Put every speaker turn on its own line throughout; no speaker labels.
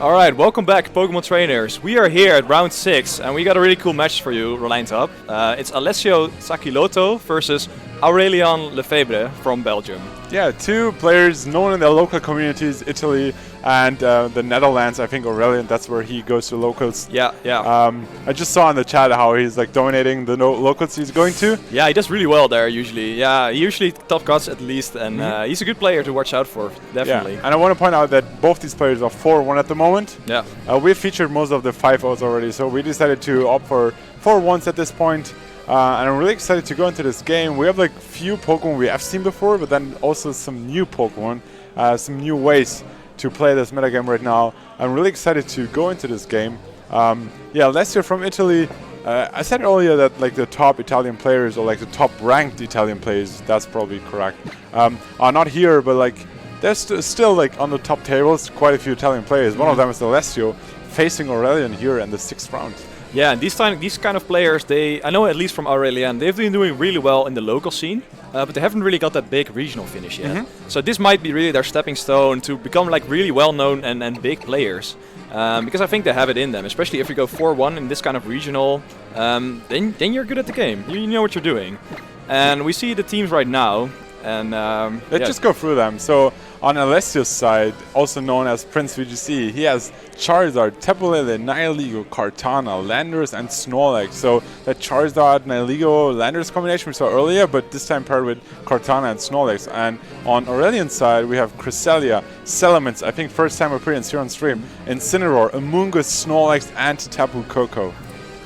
Alright, welcome back, Pokemon trainers. We are here at round 6 and we got a really cool match for you lined up. It's Alessio Sacilotto versus Aurelien Lefebre from Belgium.
Yeah, two players known in their local communities, Italy and the Netherlands. I think Aurelien, that's where he goes to locals.
Yeah.
I just saw in the chat how he's like dominating the locals he's going to.
Yeah, he does really well there usually. Yeah, he usually top cuts at least, and he's a good player to watch out for, definitely.
Yeah. And I want to point out that both these players are 4-1 at the moment.
Yeah.
We've featured most of the 5-0s already, so we decided to opt for 4-1s at this point. And I'm really excited to go into this game. We have like few Pokemon we have seen before, but then also some new Pokemon, some new ways to play this metagame right now. I'm really excited to go into this game. Yeah, Alessio from Italy. I said earlier that like the top Italian players, or like the top ranked Italian players, that's probably correct, are not here, but like there's still like on the top tables quite a few Italian players. One of them is Alessio facing Aurelien here in the 6th round.
Yeah, and these kind of players, I know at least from Aurelien, they've been doing really well in the local scene, but they haven't really got that big regional finish yet. So this might be really their stepping stone to become like really well-known and big players. Because I think they have it in them, especially if you go 4-1 in this kind of regional, then you're good at the game. You know what you're doing. And we see the teams right now, and
let's just go through them. So on Alessio's side, also known as Prince VGC, he has Charizard, Tapu Lele, Nihilego, Kartana, Landorus, and Snorlax. So that Charizard, Nihilego, Landorus combination we saw earlier, but this time paired with Kartana and Snorlax. And on Aurelien's side, we have Cresselia, Salamence, I think first time appearance here on stream, Incineroar, Amoonguss, Snorlax, and Tapu Koko.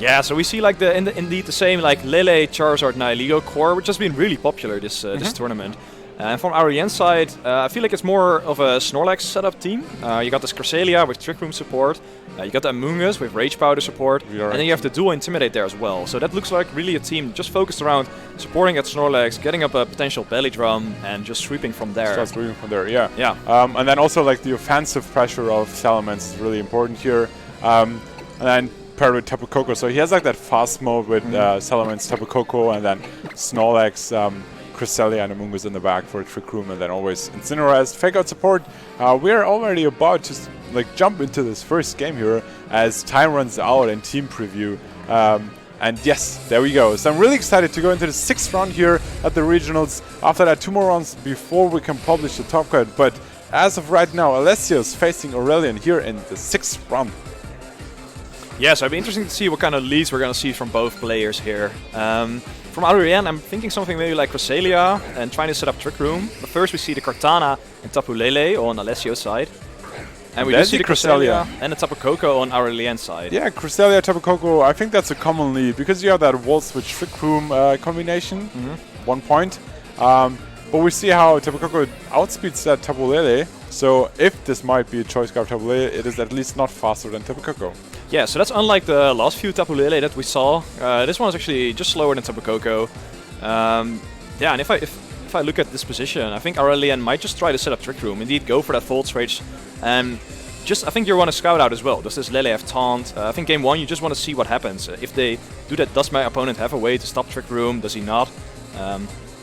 Yeah, so we see like indeed the same like Lele, Charizard, Nihilego core, which has been really popular this tournament. And from Aurelien's side, I feel like it's more of a Snorlax setup team. You got this Cresselia with Trick Room support, you got the Amoonguss with Rage Powder support, and then you have the Dual Intimidate there as well. So that looks like really a team just focused around supporting at Snorlax, getting up a potential Belly Drum, and just sweeping from there.
Start sweeping from there, yeah.
Yeah.
And then also like the offensive pressure of Salamence is really important here. And then paired with Tapu Koko, so he has like that fast mode with Salamence, Tapu Koko, and then Snorlax, Cresselia and Amoonguss in the back for a Trick Room, and then always Incineroar as Fake Out support. We're already about to like jump into this first game here as time runs out and team preview. And yes, there we go. So I'm really excited to go into the 6th round here at the regionals. After that, 2 more rounds before we can publish the top cut. But as of right now, Alessio is facing Aurelien here in the 6th round.
Yeah, so it'll be interesting to see what kind of leads we're going to see from both players here. From Aurelien, I'm thinking something maybe like Cresselia and trying to set up Trick Room. But first we see the Kartana and Tapu Lele on Alessio's side. And we do see the Cresselia and the Tapu Koko on Aurelien's side.
Yeah, Cresselia, Tapu Koko, I think that's a common lead because you have that Wall Switch Trick Room combination, 1 point. But we see how Tapu Koko outspeeds that Tapu Lele. So if this might be a choice card Tapu Lele, it is at least not faster than Tapu Koko.
Yeah, so that's unlike the last few Tapu Lele that we saw. This one is actually just slower than Tapu Koko. Yeah, and if I look at this position, I think Aurelien might just try to set up Trick Room. Indeed, go for that Volt Rage. And just, I think you want to scout out as well. Does this Lele have Taunt? I think game 1 you just want to see what happens. If they do that, does my opponent have a way to stop Trick Room? Does he not?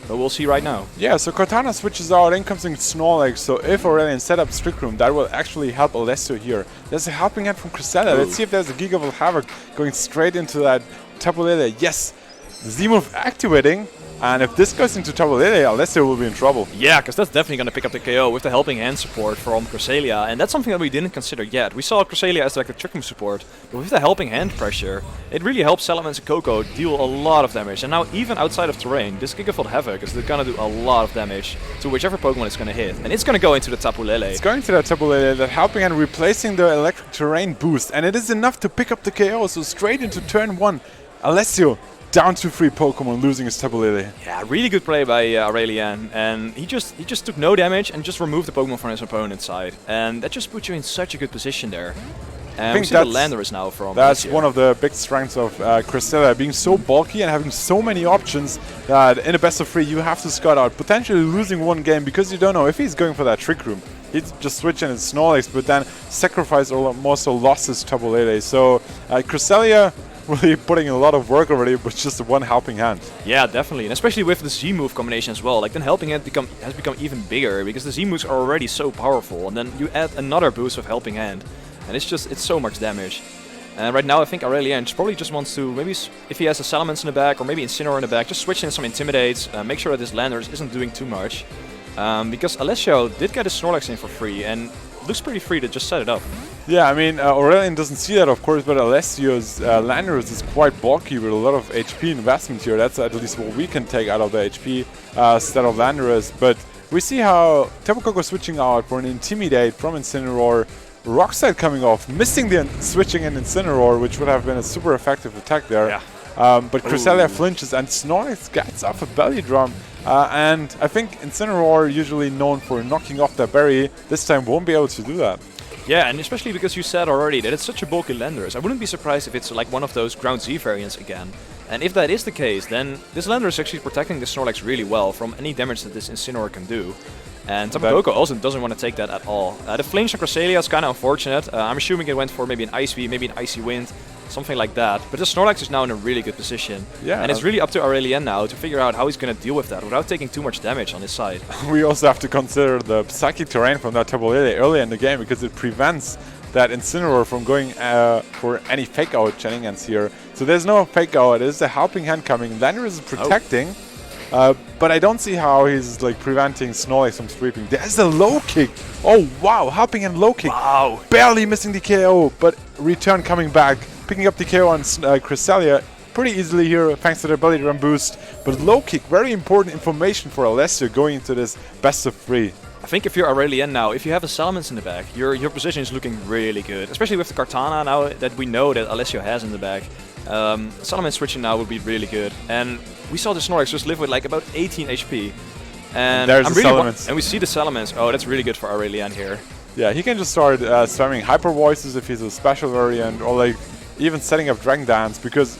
But we'll see right now.
Yeah, so Kartana switches out, in comes in Snorlax, so if Aurelien set up Trick Room, that will actually help Alessio here. There's a helping hand from Cresselia. Let's see if there's a Gigavolt Havoc going straight into that Tapu Lele. Yes, Z-move activating. And if this goes into Tapu Lele, Alessio will be in trouble.
Yeah, because that's definitely going to pick up the KO with the helping hand support from Cresselia. And that's something that we didn't consider yet. We saw Cresselia as like the Trick Room support, but with the helping hand pressure, it really helps Salamence and Koko deal a lot of damage. And now even outside of terrain, this Gigavolt Havoc is going to do a lot of damage to whichever Pokemon it's going to hit. And it's going to go into the Tapu Lele.
It's going to that Tapu Lele, that helping hand replacing the electric terrain boost. And it is enough to pick up the KO, so straight into turn 1. Alessio down to 3 Pokemon, losing his Tapu Lele.
Yeah, really good play by Aurelien, and he just took no damage and just removed the Pokemon from his opponent's side, and that just puts you in such a good position there. And I think we see the Landorus now from
that's one of the big strengths of Cresselia, being so bulky and having so many options that in a best of 3 you have to scout out, potentially losing one game because you don't know if he's going for that Trick Room. He'd just switch in his Snorlax, but then sacrifice or more so lost his Tapu Lele. So Cresselia really putting in a lot of work already, but just one helping hand.
Yeah, definitely, and especially with the Z-move combination as well. Like then helping hand has become even bigger because the Z-moves are already so powerful, and then you add another boost of helping hand. and it's so much damage. And right now I think Aurelien probably just wants to, maybe if he has a Salamence in the back or maybe Incineroar in the back, just switch in some Intimidates, make sure that this Landorus isn't doing too much. Because Alessio did get his Snorlax in for free and looks pretty free to just set it up.
Yeah, I mean, Aurelien doesn't see that, of course, but Alessio's Landorus is quite bulky with a lot of HP investment here. That's at least what we can take out of the HP stat of Landorus. But we see how Tapu Koko switching out for an Intimidate from Incineroar. Rock Slide coming off, missing the switching in Incineroar, which would have been a super effective attack there.
Yeah.
But Cresselia flinches and Snorlax gets off a Belly Drum. And I think Incineroar, usually known for knocking off that berry, this time won't be able to do that.
Yeah, and especially because you said already that it's such a bulky Landorus. I wouldn't be surprised if it's like one of those Ground Z variants again. And if that is the case, then this Landorus is actually protecting the Snorlax really well from any damage that this Incineroar can do. And Tapu Koko also doesn't want to take that at all. The flinch on Cresselia is kind of unfortunate. I'm assuming it went for maybe an Ice Beam, maybe an Icy Wind, something like that. But the Snorlax is now in a really good position.
Yeah.
And it's really up to Aurelien now to figure out how he's going to deal with that without taking too much damage on his side.
We also have to consider the Psychic Terrain from that Tapu Lele early in the game because it prevents that Incineroar from going for any Fake Out shenanigans here. So there's no Fake Out, there's a Helping Hand coming. Landorus is protecting. But I don't see how he's like preventing Snorlax from sweeping. There's a low kick. Oh wow, Helping Hand low kick.
Wow.
Barely missing the KO, but return coming back, picking up the KO on Cresselia pretty easily here thanks to the Belly Drum boost. But low kick, very important information for Alessio going into this best of 3.
I think if you're Aurelien now, if you have a Salamence in the back, your position is looking really good. Especially with the Kartana now that we know that Alessio has in the back. Salamence switching now would be really good. And we saw the Snorlax just live with like about 18 HP. And
there's the Salamence.
And we see the Salamence. Oh, that's really good for Aurelien here.
Yeah, he can just start spamming Hyper Voices if he's a special variant, or like even setting up Dragon Dance, because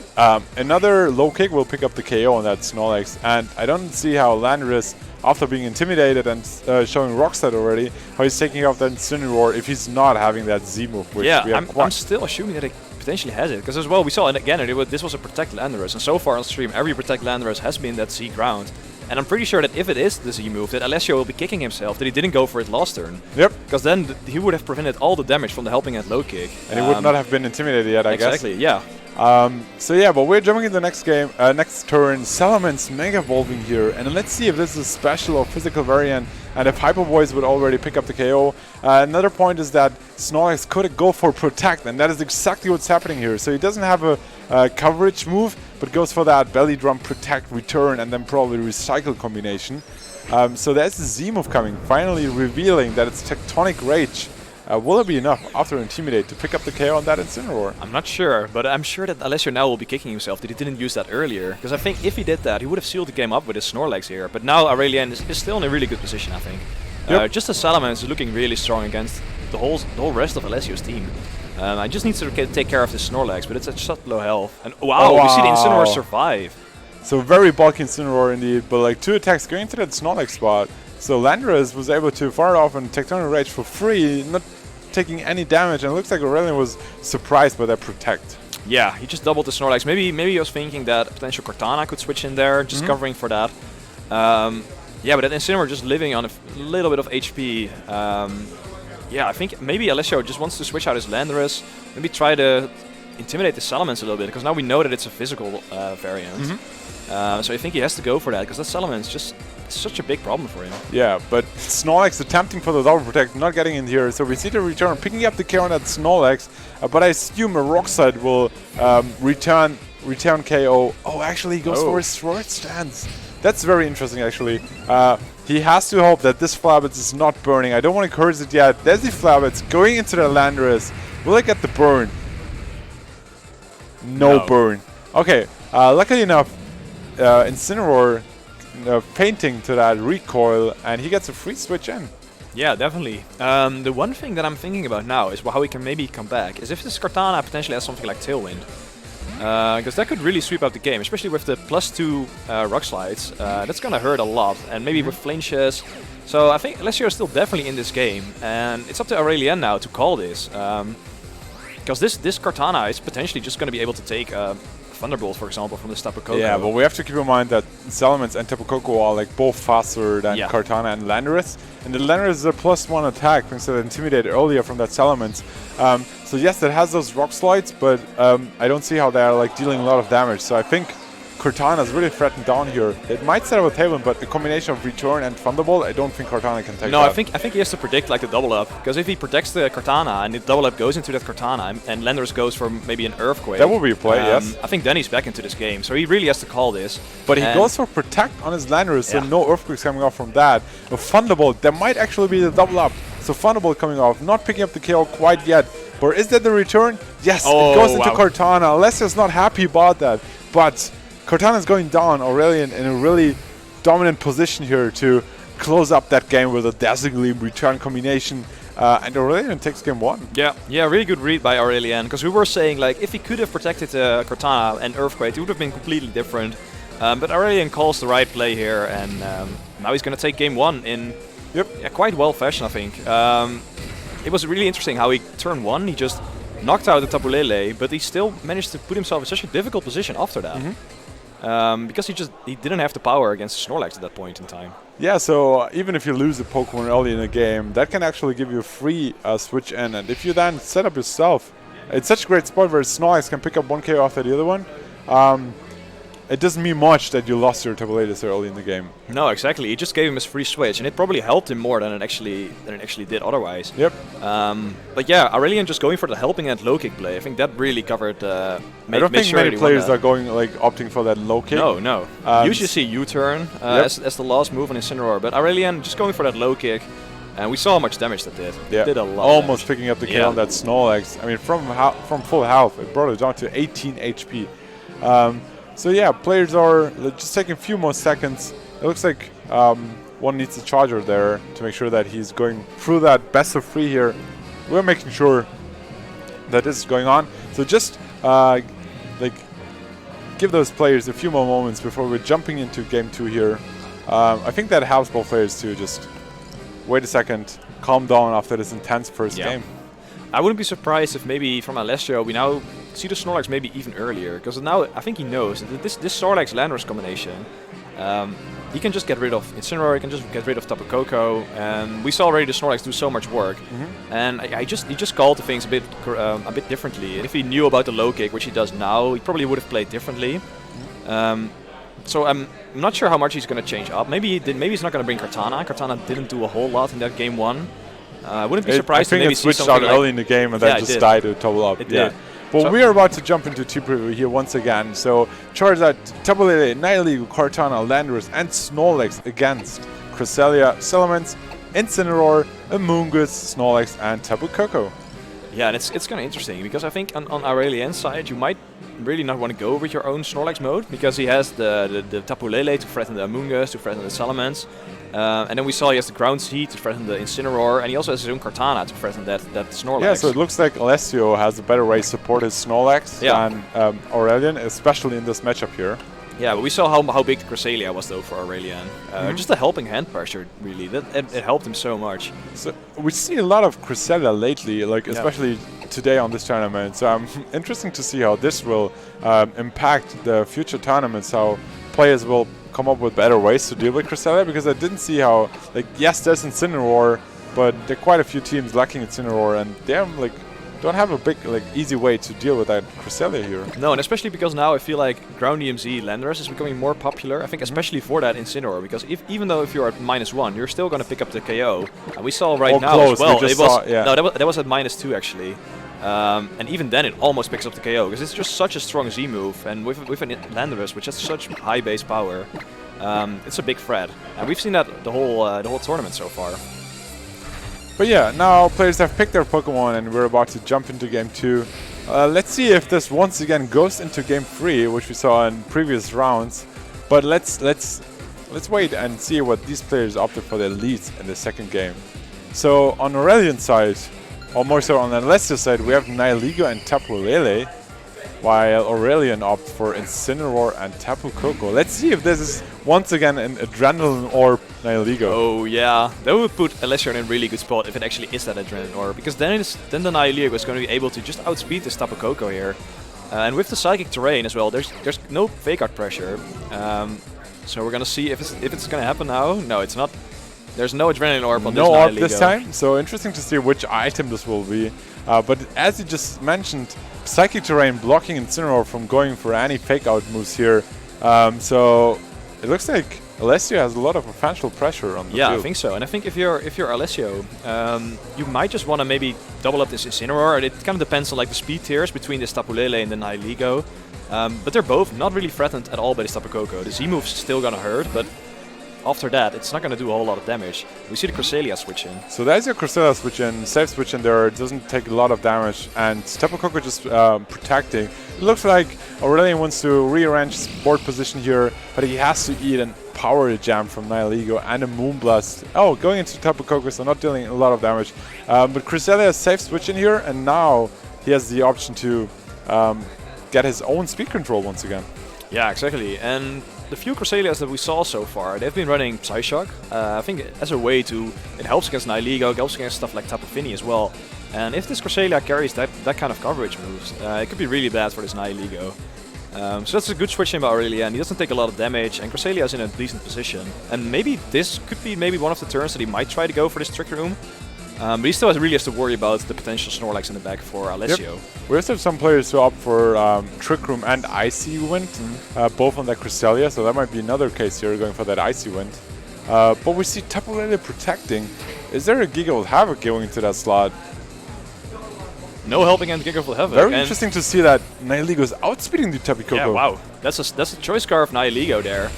another low kick will pick up the KO on that Snorlax. And I don't see how Landorus, after being intimidated and showing Rock Slide already, how he's taking off that Incineroar if he's not having that Z move, which we have
I'm still assuming that it potentially has it, because as well we saw, and again, this was a Protect Landorus, and so far on stream every Protect Landorus has been that Z ground. And I'm pretty sure that if it is the Z move, that Alessio will be kicking himself that he didn't go for it last turn.
Yep.
Because then he would have prevented all the damage from the Helping Hand low kick.
And he would not have been intimidated yet, I guess.
Exactly, yeah.
So yeah, but we're jumping into the next game, next turn. Salamence Mega Evolving here, and let's see if this is a special or physical variant, and if Hyper Voice would already pick up the KO. Another point is that Snorlax could go for Protect, and that is exactly what's happening here. So he doesn't have a coverage move, but goes for that Belly Drum, Protect, Return, and then probably Recycle combination. So there's the Z move coming, finally revealing that it's Tectonic Rage. Will it be enough after Intimidate to pick up the KO on that Incineroar?
I'm not sure, but I'm sure that Alessio now will be kicking himself that he didn't use that earlier. Because I think if he did that, he would have sealed the game up with his Snorlax here. But now Aurelien is still in a really good position, I think.
Yep.
Just as Salamence is looking really strong against the whole rest of Alessio's team. I just need to take care of this Snorlax, but it's at such low health. And wow, we see the Incineroar survive.
So very bulky Incineroar indeed, but like 2 attacks going to that Snorlax spot. So Landorus was able to fire off and Tectonic Rage for free, not taking any damage, and it looks like Aurelien was surprised by that Protect.
Yeah, he just doubled the Snorlax. Maybe he was thinking that potential Kartana could switch in there, just covering for that. Yeah, but that Incineroar just living on a little bit of HP. Yeah, I think maybe Alessio just wants to switch out his Landorus, maybe try to intimidate the Salamence a little bit, because now we know that it's a physical variant. So I think he has to go for that, because that Salamence just such a big problem for him.
Yeah, but Snorlax attempting for the double protect, not getting in here. So we see the return, picking up the KO on that Snorlax, but I assume a Rock Slide will return KO. Oh, actually he goes for his Sword Stance. That's very interesting, actually. He has to hope that this Flabberts is not burning. I don't want to curse it yet. There's the Flabberts going into the Landorus. Will I get the burn? No burn. Okay, luckily enough, Incineroar painting to that recoil, and he gets a free switch in.
Yeah, definitely. The one thing that I'm thinking about now is how he can maybe come back, is if this Kartana potentially has something like Tailwind. Because that could really sweep out the game, especially with the +2 Rock Slides. That's gonna hurt a lot, and maybe with flinches. So I think Alessio is still definitely in this game, and it's up to Aurelien now to call this. Because this Kartana is potentially just gonna be able to take Thunderbolt, for example, from the Tapu Koko.
Yeah, but we have to keep in mind that Salamence and Tapu Koko are like both faster than Kartana and Landorus. And the Landorus is a +1 attack thanks to the Intimidate earlier from that Salamence. So yes, it has those rock slides, but I don't see how they are like dealing a lot of damage. So I think Cortana is really threatened down here. It might set up a table, but a combination of Return and Thunderbolt, I don't think Cortana can take that.
No, I think he has to predict like the double up, because if he protects the Cortana and the double up goes into that Cortana and Landorus goes for maybe an Earthquake.
That would be a play, yes.
I think then he's back into this game, so he really has to call this.
But he goes for Protect on his Landorus, so no Earthquakes coming off from that. A Thunderbolt, that might actually be the double up. So Thunderbolt coming off, not picking up the KO quite yet. But is that the return? Yes, it goes into Cortana. Alessio's not happy about that, but Cortana is going down. Aurelien in a really dominant position here to close up that game with a dazzlingly return combination. And Aurelien takes game 1.
Yeah, really good read by Aurelien. Because we were saying, like, if he could have protected Cortana and Earthquake, it would have been completely different. But Aurelien calls the right play here, and now he's going to take game 1 in quite well fashion, I think. It was really interesting how he turn 1, he just knocked out the Tapu Lele, but he still managed to put himself in such a difficult position after that. Because he didn't have the power against Snorlax at that point in time.
Yeah, so even if you lose a Pokemon early in the game, that can actually give you a free switch in. And if you then set up yourself, it's such a great spot where Snorlax can pick up 1 KO after the other one. It doesn't mean much that you lost your Tapu Lele so early in the game.
No, exactly. It just gave him his free switch, and it probably helped him more than it actually did otherwise.
Yep.
But yeah, Aurelien just going for the helping hand low kick play. I think that really covered.
I don't think many players are going opting for that low kick.
No. Usually see U-turn as the last move on Incineroar, but Aurelien just going for that low kick. And we saw how much damage that did.
Yeah,
it did a lot.
Almost picking up the kill on that Snorlax. I mean, from full health, it brought it down to 18 HP. So yeah, players are just taking a few more seconds. It looks like one needs a charger there to make sure that he's going through that best of 3 here. We're making sure that this is going on. So just give those players a few more moments before we're jumping into game 2 here. I think that helps both players to just wait a second, calm down after this intense first game.
I wouldn't be surprised if maybe from Alessio we now see the Snorlax maybe even earlier, because now I think he knows that this Snorlax Landorus combination, he can just get rid of Incineroar, he can just get rid of Tapu Koko, and we saw already the Snorlax do so much work, and he just called the things a bit differently. And if he knew about the low kick, which he does now, he probably would have played differently. So I'm not sure how much he's going to change up. Maybe he did. Maybe he's not going to bring Kartana. Kartana didn't do a whole lot in that game 1. I wouldn't be surprised to maybe see something
switched out early in the game and then just died to double up.
It did.
But so we are about to jump into team preview here once again. So Charizard, Tapu Lele, Nihilego, Kartana, Landorus, and Snorlax against Cresselia, Salamence, Incineroar, Amoonguss, Snorlax, and Tapu Koko.
Yeah, and it's kind of interesting because I think on Aurelien's side you might really not want to go with your own Snorlax mode, because he has the Tapu Lele to threaten the Amoonguss, to threaten the Salamence. And then we saw he has the Ground Seed to threaten the Incineroar, and he also has his own Kartana to threaten that Snorlax.
Yeah, so it looks like Alessio has a better way to support his Snorlax than Aurelien, especially in this matchup here.
Yeah, but we saw how big the Cresselia was though for Aurelien. Just the helping hand pressure, really, it helped him so much.
So we see a lot of Cresselia lately, especially today on this tournament. So interesting to see how this will impact the future tournaments, how players will come up with better ways to deal with Cresselia, because I didn't see how, yes, there's Incineroar, but there are quite a few teams lacking Incineroar, and they're don't have a big easy way to deal with that Cresselia here.
No, and especially because now I feel like Ground DMZ Landorus is becoming more popular. I think especially for that Incineroar, because even though if you're at -1, you're still going to pick up the KO. And we saw now
close.
as well.
No,
that was at -2 actually. And even then it almost picks up the KO, because it's just such a strong Z move, and with an Landorus which has such high base power, it's a big threat. And we've seen that the whole tournament so far.
But yeah, now players have picked their Pokemon and we're about to jump into game 2. Let's see if this once again goes into game 3, which we saw in previous rounds. But let's wait and see what these players opted for their leads in the second game. So on Aurelien's side, or more so on Alessio's side, we have Nihilego and Tapu Lele, while Aurelien opts for Incineroar and Tapu Koko. Let's see if this is once again an Adrenaline Orb Nihilego.
Oh yeah, that would put Alessio in a really good spot if it actually is that Adrenaline Orb, because then the Nihilego is going to be able to just outspeed this Tapu Koko here. And with the Psychic Terrain as well, there's no fake out pressure. So we're gonna see if it's gonna happen now. No, it's not. There's no Adrenaline Orb on
no orb this time, so interesting to see which item this will be. But as you just mentioned, Psychic Terrain blocking Incineroar from going for any fake out moves here. So it looks like Alessio has a lot of offensive pressure on the field.
Yeah, I think so. And I think if you're Alessio, you might just want to maybe double up this Incineroar. It kind of depends on like the speed tiers between this Tapu Lele and the Nihilego. But they're both not really threatened at all by this Tapu Koko. The Z move's still gonna hurt, but after that, it's not going to do a whole lot of damage. We see the Cresselia switch in.
So there's your Cresselia switch in, safe switch in there, it doesn't take a lot of damage, and Tapu Koko just protecting. It looks like Aurelien wants to rearrange his board position here, but he has to eat a power jam from Nihilego and a Moonblast. Oh, going into Tapu Koko, so not dealing a lot of damage. But Cresselia safe switch in here, and now he has the option to get his own speed control once again.
Yeah, exactly. And the few Cresselias that we saw so far, they've been running Psyshock. I think as a way to, it helps against Nihilego, it helps against stuff like Tapu Fini as well. And if this Cresselia carries that kind of coverage moves, it could be really bad for this Nihilego. So that's a good switch in by Aurelien. He doesn't take a lot of damage, and Cresselia is in a decent position. And maybe this could be one of the turns that he might try to go for this Trick Room. But he still really has to worry about the potential Snorlax in the back for Alessio.
Yep. We also have some players who opt for Trick Room and Icy Wind, both on that Cresselia, so that might be another case here going for that Icy Wind. But we see Tapu Lele protecting. Is there a Giga with Havoc going into that slot?
No help against Giga with Havoc.
Very interesting to see that Nihilego is outspeeding the Tapu Koko.
Yeah, wow. That's a choice scarf Nihilego there.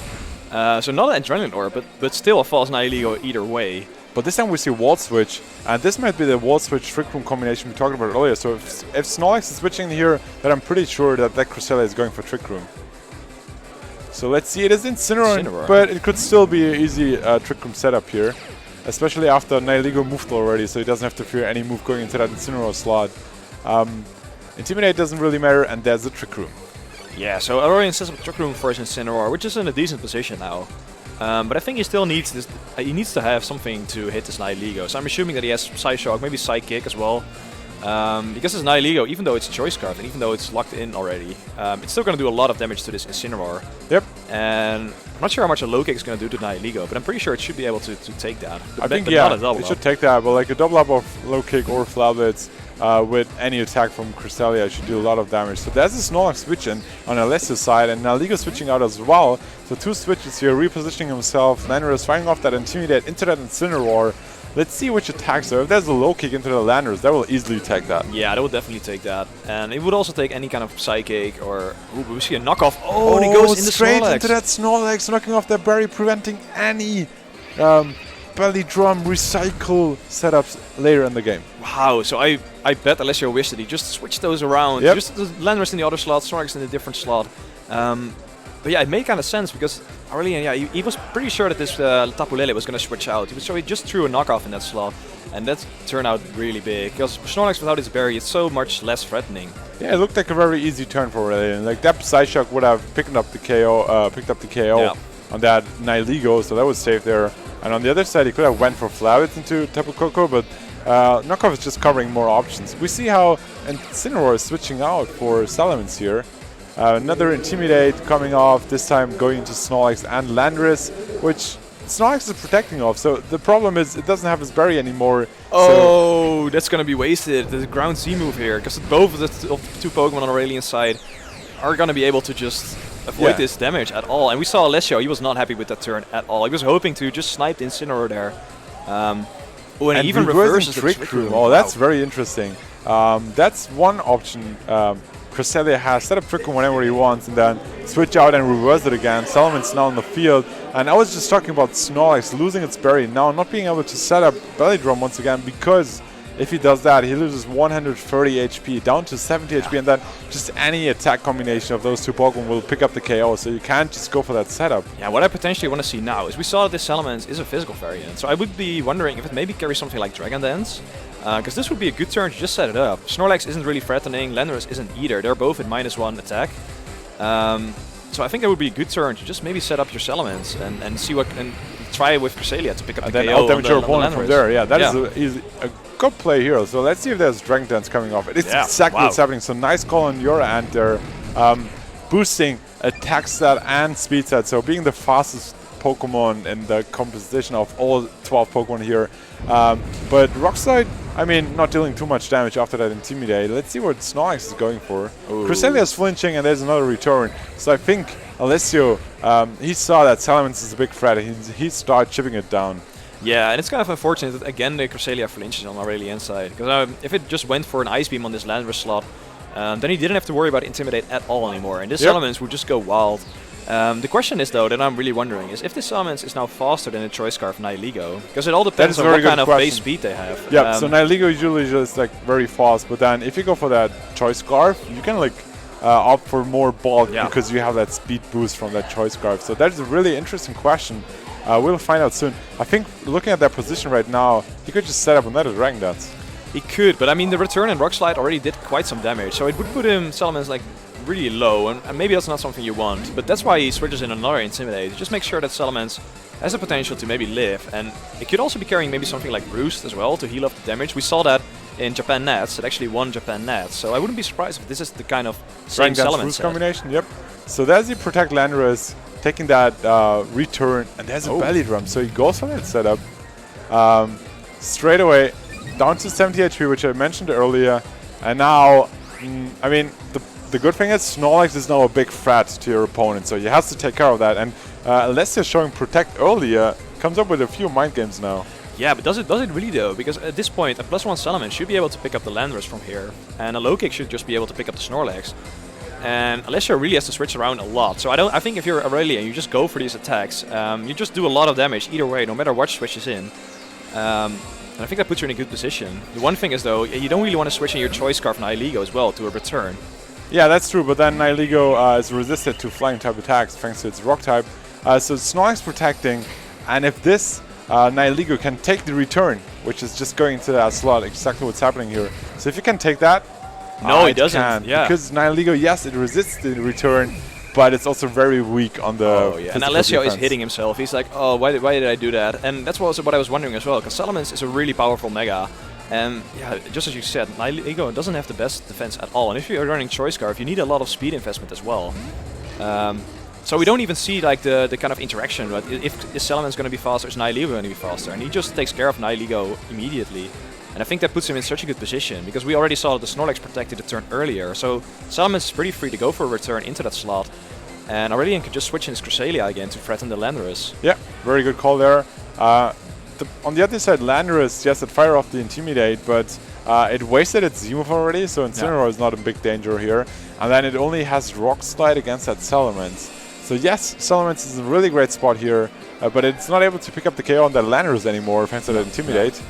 So not an Adrenaline Orb, but still a false Nihilego either way.
But this time we see Wall Switch, and this might be the Wall Switch Trick Room combination we talked about earlier. So if Snorlax is switching here, then I'm pretty sure that Cresselia is going for Trick Room. So let's see, it is Incineroar, but it could still be an easy Trick Room setup here. Especially after Nihilego moved already, so he doesn't have to fear any move going into that Incineroar slot. Intimidate doesn't really matter, and there's the Trick Room.
Yeah, so Aurelien sets up Trick Room for his Incineroar, which is in a decent position now. But I think he still needs this. He needs to have something to hit this Nihilego. So I'm assuming that he has Psyshock, maybe Psychic as well. Because this Nihilego, even though it's a choice card and even though it's locked in already, it's still going to do a lot of damage to this Incineroar.
Yep.
And I'm not sure how much a low kick is going to do to Nihilego, but I'm pretty sure it should be able to take that.
I think yeah, it should take that. But like a double up of low kick or Flat Blitz with any attack from Cresselia should do a lot of damage. So there's a Snorlax switch in on Alessio's side, and Nihilego switching out as well. So two switches here, repositioning himself. Landorus firing off that Intimidate into that Incineroar. Let's see which attacks there. If there's a low kick into the Landorus, that will easily take that.
Yeah, that would definitely take that. And it would also take any kind of Psychic or... Ooh, we see a knockoff. Oh, and he goes in the
straight
Snorlax.
Into that Snorlax, knocking off that berry, preventing any belly drum recycle setups later in the game.
Wow, so I bet Alessio wished that he just switched those around.
Yep.
Just the Landorus in the other slot, Snorlax in a different slot. But yeah, it made kind of sense because Aurelien, yeah, he was pretty sure that this Tapu Lele was going to switch out. So he just threw a knockoff in that slot, and that turned out really big. Because Snorlax without its berry, it's so much less threatening.
Yeah, it looked like a very easy turn for Aurelien. Like that Psyshock would have picked up the KO, on that Nihilego, so that was safe there. And on the other side, he could have went for Flavit into Tapu Koko, but knockoff is just covering more options. We see how Incineroar is switching out for Salamence here. Another Intimidate coming off, this time going into Snorlax and Landorus, which Snorlax is protecting off. So the problem is it doesn't have his berry anymore.
Oh, so that's going to be wasted. The ground Z move here, because both of the two Pokemon on Aurelien's side are going to be able to just avoid this damage at all. And we saw Alessio, he was not happy with that turn at all. He was hoping to just snipe the Incineroar there. And he even reverses the Trick Room.
Oh, that's very interesting. That's one option. Cresselia has set up Trick Room whenever he wants and then switch out and reverse it again. Salamance's now on the field. And I was just talking about Snorlax losing its berry, now not being able to set up Belly Drum once again, because if he does that, he loses 130 HP down to 70 HP, and then just any attack combination of those two Pokemon will pick up the KO, so you can't just go for that setup.
Yeah, what I potentially want to see now is we saw that this Salamence is a physical variant, so I would be wondering if it maybe carries something like Dragon Dance, because this would be a good turn to just set it up. Snorlax isn't really threatening, Landorus isn't either, they're both at -1 attack. So I think that would be a good turn to just maybe set up your Salamence and see what... And try with Cresselia to pick up
and
the
then
KO
out-damage your opponent from there. Yeah, that
Yeah.
is a good play here. So let's see if there's Dragon Dance coming off. It's
Yeah,
exactly
wow.
what's happening. So nice call on your end there. Boosting attack stat and speed stat. So being the fastest Pokemon in the composition of all 12 Pokemon here. But Rock Slide, I mean, not dealing too much damage after that Intimidate. Let's see what Snorlax is going for. Cresselia is flinching and there's another return. So I think Alessio, he saw that Salamence is a big threat. He started chipping it down.
Yeah, and it's kind of unfortunate that again the Cresselia flinches on Aurelien's side. Because if it just went for an Ice Beam on this Landorus slot, then he didn't have to worry about Intimidate at all anymore. And this Salamence would just go wild. The question is, though, that I'm really wondering is if this Salamence is now faster than the Choice Scarf Nihilego. Because it all depends on what kind of base speed they have.
Yeah, so Nihilego usually just like very fast, but then if you go for that Choice Scarf, you can like opt for more bulk because you have that speed boost from that Choice Scarf. So that's a really interesting question. We'll find out soon. I think looking at that position right now, he could just set up another Dragon Dance.
He could, but I mean the return and Rock Slide already did quite some damage, so it would put him Salamence like really low, and maybe that's not something you want. But that's why he switches in another Intimidate. Just make sure that Salamence has the potential to maybe live, and it could also be carrying maybe something like Roost as well to heal off the damage. We saw that in Japan Nats. It actually won Japan Nats, so I wouldn't be surprised if this is the kind of same Salamence set.
Combination. Yep. So there's the Protect Landorus taking that return, and there's a Belly Drum. So he goes for that setup straight away down to 70 HP, which I mentioned earlier, and now I mean the good thing is Snorlax is now a big threat to your opponent, so he has to take care of that. And Alessio showing Protect earlier comes up with a few mind games now.
Yeah, but does it really though? Because at this point, a +1 Salamence should be able to pick up the Landorus from here, and a Low Kick should just be able to pick up the Snorlax. And Alessio really has to switch around a lot. So I think if you're Aurelien, you just go for these attacks. You just do a lot of damage either way, no matter what switches in. And I think that puts you in a good position. The one thing is though, you don't really want to switch in your Choice Scarf Nihilego as well to a return.
Yeah, that's true, but then Nihilego is resisted to flying type attacks thanks to its rock type. So Snorlax protecting, and if this Nihilego can take the return, which is just going into that slot, exactly what's happening here. So if you can take that,
no, it doesn't.
Can,
yeah,
because Nihilego, yes, it resists the return, but it's also very weak on the.
And Alessio is hitting himself. He's like, oh, why did I do that? And that's also what I was wondering as well, because Salamence is a really powerful Mega. And yeah, just as you said, Nihilego doesn't have the best defense at all. And if you're running Choice Scarf, you need a lot of speed investment as well. So we don't even see like the kind of interaction. But if Salamence going to be faster, is Nihilego going to be faster? And he just takes care of Nihilego immediately. And I think that puts him in such a good position, because we already saw that the Snorlax protected the turn earlier. So Salamence is pretty free to go for a return into that slot. And Aurelien could just switch in his Cresselia again to threaten the Landorus.
Yeah, very good call there. On the other side, Landorus, yes, it fired off the Intimidate, but it wasted its Z-move already, so Incineroar is not in big danger here. And then it only has Rock Slide against that Salamence. So yes, Salamence is a really great spot here, but it's not able to pick up the KO on that Landorus anymore thanks to that Intimidate.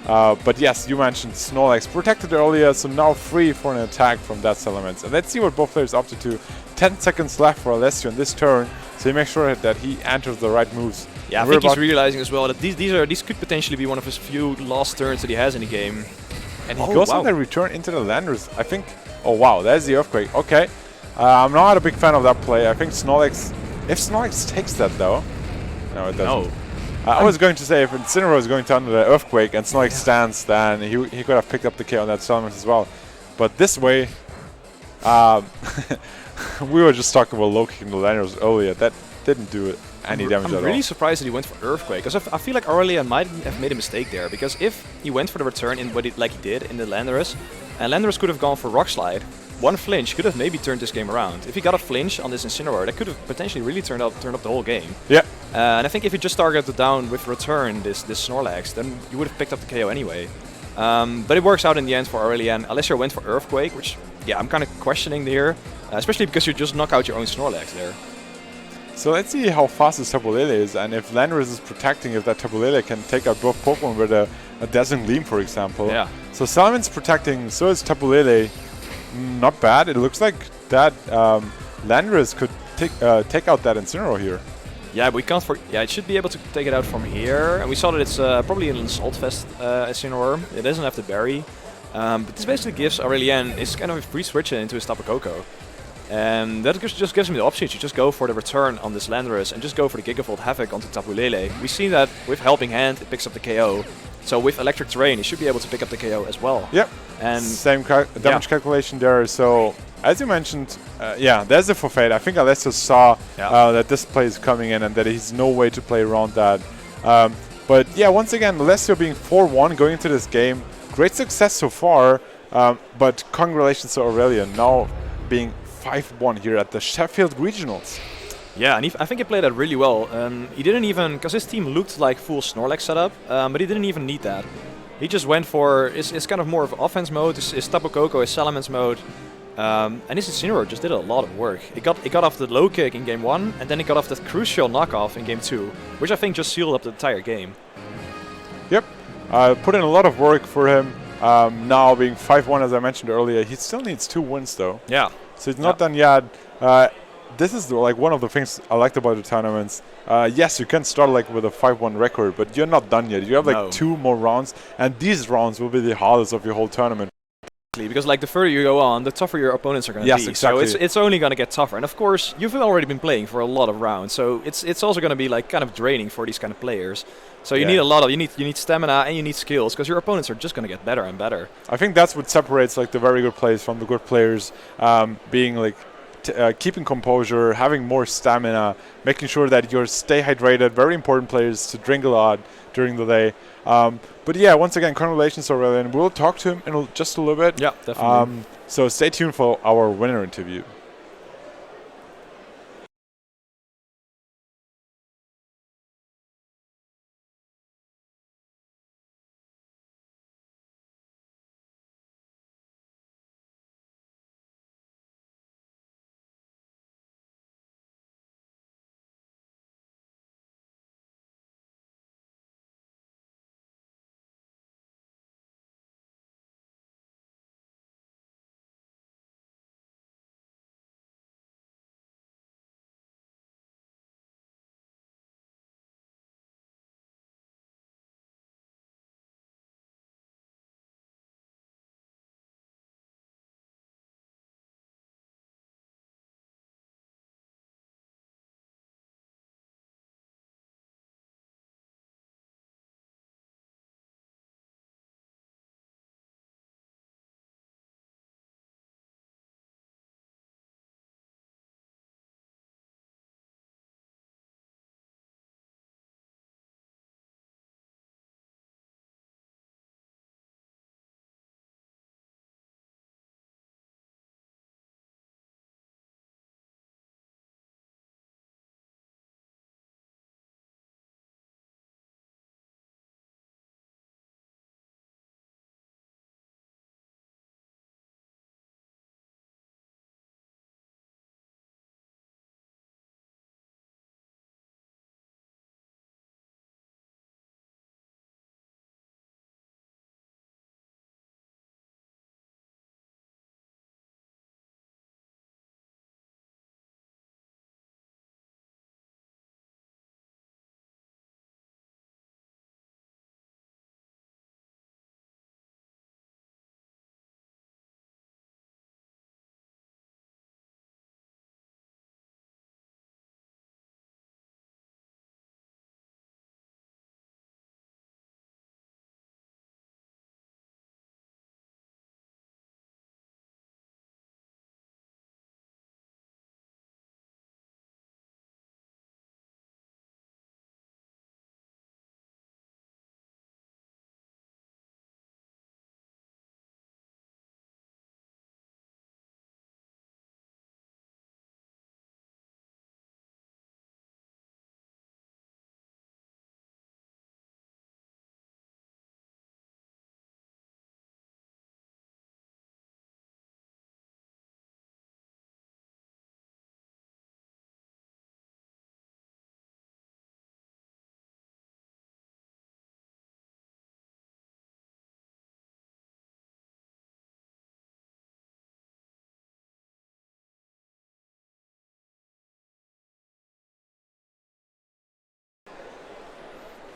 But yes, you mentioned Snorlax protected earlier, so now free for an attack from that Salamence. And let's see what both players are up to. 10 seconds left for Alessio in this turn, so you make sure that he enters the right moves.
Yeah, I think he's realizing as well that these could potentially be one of his few last turns that he has in the game.
And he goes on the return into the Landorus. I think. Oh wow, there's the Earthquake. Okay, I'm not a big fan of that play. I think Snorlax. If Snorlax takes that though, no, it doesn't.
No.
I was going to say if Incineroar is going to under the Earthquake and Snorlax stands, then he could have picked up the K on that Salamence as well. But this way, we were just talking about low kicking the Landorus earlier. That didn't do any damage at all.
I'm really surprised that he went for Earthquake, because I feel like Aurelien might have made a mistake there, because if he went for the return in like he did in the Landorus, and Landorus could have gone for Rock Slide, one flinch could have maybe turned this game around. If he got a flinch on this Incineroar, that could have potentially really turned up the whole game.
Yeah.
And I think if you just targeted down with return this Snorlax, then you would have picked up the KO anyway. But it works out in the end for Aurelien. Alessio went for Earthquake, which, yeah, I'm kind of questioning here, especially because you just knock out your own Snorlax there.
So let's see how fast this Tapu Lele is, and if Landorus is protecting, if that Tapu Lele can take out both Pokemon with a Dazzling Gleam, for example.
Yeah.
So Salamance's protecting, so is Tapu Lele. Not bad. It looks like that Landorus could take out that Incineroar here.
Yeah, we can't. It should be able to take it out from here. And we saw that it's probably an Assault Vest Incineroar. It doesn't have to bury. But this basically gives Aurelien is kind of a free switch into his Tapu Koko. And that just gives him the option to just go for the return on this Landorus and just go for the Gigavolt Havoc onto Tapu Lele. We've seen that with Helping Hand, it picks up the KO. So with Electric Terrain, he should be able to pick up the KO as well.
Yep.
And
same damage calculation there. So as you mentioned, there's a forfeit. I think Alessio saw that this play is coming in and that he's no way to play around that. But yeah, once again, Alessio being 4-1 going into this game, great success so far. But congratulations to Aurelien now being 5-1 here at the Sheffield Regionals.
Yeah, and I think he played that really well. He didn't even, because his team looked like full Snorlax setup, but he didn't even need that. He just went for his kind of more of offense mode, his Tapu Koko, his Salamence mode, and his Incineroar just did a lot of work. He got off the low kick in game 1, and then he got off that crucial knockoff in game 2, which I think just sealed up the entire game. Yep,
put in a lot of work for him. Now being 5-1, as I mentioned earlier, he still needs 2 wins though.
Yeah.
So he's not done yet. This is like one of the things I liked about the tournaments. Yes, you can start like with a 5-1 record, but you're not done yet. You have like 2 more rounds, and these rounds will be the hardest of your whole tournament.
Because like the further you go on, the tougher your opponents are going to be.
Exactly.
So it's only going to get tougher. And of course, you've already been playing for a lot of rounds, so it's also going to be like kind of draining for these kind of players. So you need a lot of you need stamina and you need skills because your opponents are just going to get better and better.
I think that's what separates like the very good players from the good players, being like keeping composure, having more stamina, making sure that you stay hydrated. Very important players to drink a lot during the day. But yeah, once again, congratulations, Aurelien. We'll talk to him in just a little bit.
Yeah, definitely.
So stay tuned for our winner interview.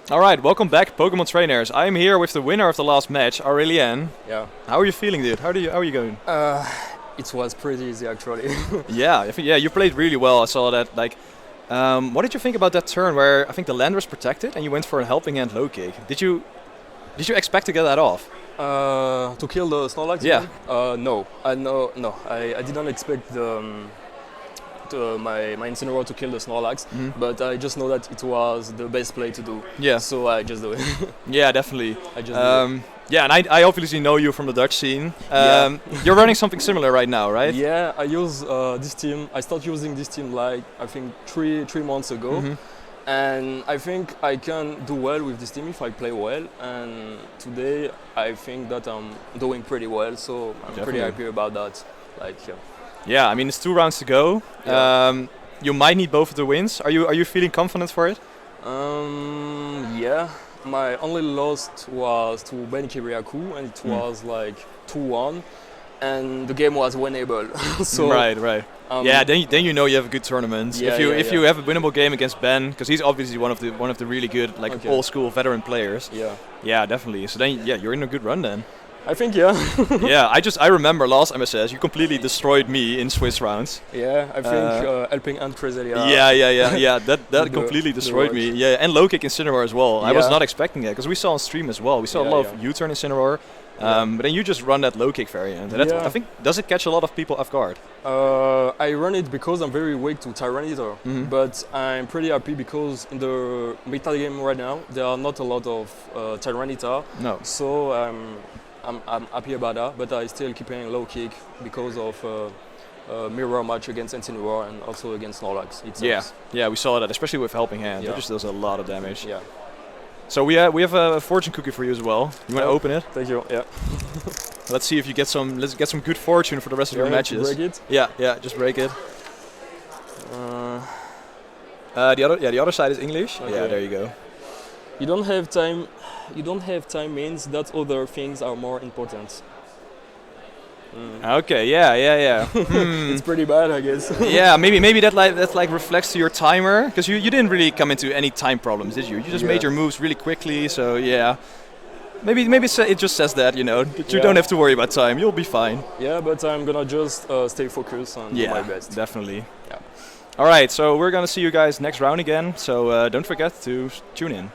Alright, welcome back, Pokemon trainers. I am here with the winner of the last match, Aurelien.
Yeah.
How are you feeling, dude? How are you going?
It was pretty easy actually.
Yeah, you played really well. I saw that. Like, what did you think about that turn where I think the land was protected and you went for a helping hand low kick? Did you expect to get that off?
To kill the Snorlax?
Yeah.
No, I didn't expect my Incineroar to kill the Snorlax, but I just know that it was the best play to do.
Yeah.
So I just do it.
Yeah, definitely.
I just do it.
Yeah, and I obviously know you from the Dutch scene. You're running something similar right now, right?
Yeah, I use this team. I started using this team like I think three months ago, and I think I can do well with this team if I play well. And today I think that I'm doing pretty well, so I'm pretty happy about that. Like, yeah.
Yeah, I mean it's 2 rounds to go.
Yeah.
You might need both of the wins. Are you feeling confident for it?
Yeah. My only loss was to Beniki Ryaku, and it was like 2-1, and the game was winnable. So
right. Yeah, then you know you have a good tournament.
Yeah,
if you have a winnable game against Ben, because he's obviously one of the really good old school veteran players.
Yeah.
Yeah, definitely. So then you're in a good run then.
I think, yeah.
Yeah, I remember last MSS you completely destroyed me in Swiss rounds.
Yeah, I think helping Ant Creselia.
Yeah. That completely destroyed me. Yeah, and low kick Incineroar as well. I was not expecting that because we saw on stream as well. We saw a lot of U-turn Incineroar. But then you just run that low kick variant. And I think, does it catch a lot of people off guard?
I run it because I'm very weak to Tyranitar. But I'm pretty happy because in the meta game right now, there are not a lot of Tyranitar.
No.
So I'm happy about that, but I still keeping low kick because of mirror match against Incineroar and also against Snorlax.
Yeah, we saw that, especially with helping hand. It just does a lot of damage.
Yeah.
So we have a fortune cookie for you as well. You want to open it?
Thank you. Yeah.
Let's see if you get some. Let's get some good fortune for the rest of your matches.
Break it?
Yeah, just break it. The other side is English.
Okay.
Yeah, there you go.
You don't have time. You don't have time means that other things are more important.
Okay, yeah.
It's pretty bad, I guess.
Yeah, maybe that reflects to your timer, because you didn't really come into any time problems, did you? You just made your moves really quickly, so yeah. Maybe it just says that, that you don't have to worry about time. You'll be fine.
Yeah, but I'm gonna just stay focused and do my best.
Definitely.
Yeah.
All right, so we're gonna see you guys next round again. So don't forget to tune in.